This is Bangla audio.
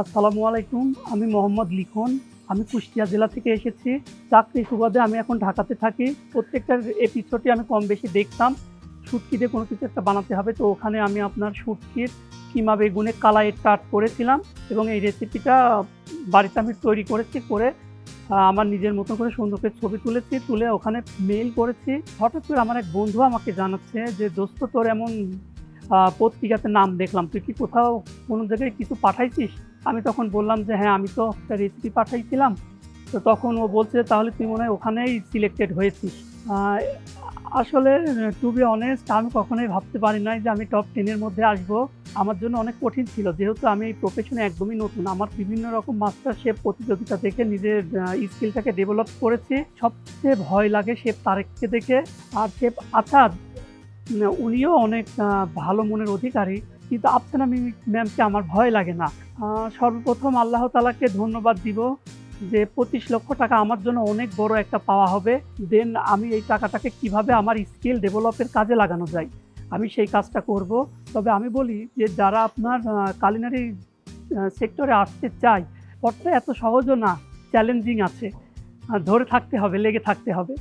আসসালামু আলাইকুম। আমি মোহাম্মদ লিখন। আমি কুষ্টিয়া জেলা থেকে এসেছি। চাকরির সুবাদে আমি এখন ঢাকাতে থাকি। প্রত্যেকটা এপিসোডই আমি কম বেশি দেখতাম। শুটকি দিয়ে কোনো কিছু একটা বানাতে হবে। তো ওখানে আমি আপনার শুটকির কিমা বেগুনে কালাই টাট করেছিলাম এবং এই রেসিপিটা বাড়িতে আমি তৈরি করেছি। করে আমার নিজের মতো করে সুন্দর করে ছবি তুলেছি। তুলে ওখানে মেইল করেছি। হঠাৎ করে আমার এক বন্ধু আমাকে জানাচ্ছে যে, "দোস্ত তোর এমন পত্রিকাতে নাম দেখলাম। তুই কি কোথাও কোনো জায়গায় কিছু পাঠাইছিস?" আমি তখন বললাম যে, "হ্যাঁ, আমি তো একটা রেসিপি পাঠাইছিলাম।" তো তখন ও বলছে, "তাহলে তুই মনে হয় ওখানেই সিলেক্টেড হয়েছিস।" আ আসলে টু বি অনেস্ট আমি কখনোই ভাবতে পারি নাই যে আমি টপ 10 এর মধ্যে আসবো। আমার জন্য অনেক কঠিন ছিল। যেহেতু আমি এই প্রফেশনে একদমই নতুন। আমার বিভিন্ন রকম মাস্টার শেফ প্রতিযোগিতা দেখে নিজের স্কিলটাকে ডেভেলপ করেছি। সবচেয়ে ভয় লাগে শেফ তারেককে দেখে। আর শেফ আসাদ উনিও অনেক ভালো মনের অধিকারী। কিন্তু আফসানা ম্যামকে আমার ভয় লাগে না। আ সর্বপ্রথম আল্লাহ তাআলাকে ধন্যবাদ দিব যে ৳২৫,০০,০০০ আমার জন্য অনেক বড় একটা পাওয়া হবে। দেন আমি এই টাকাটাকে কিভাবে আমার স্কিল ডেভেলপের কাজে লাগানো যায়, আমি সেই কাজটা করব। তবে আমি বলি যে যারা আপনার culinary সেক্টরে আসতে চায়, পথটা এত সহজও না, চ্যালেঞ্জিং আছে। ধরে থাকতে হবে, লেগে থাকতে হবে।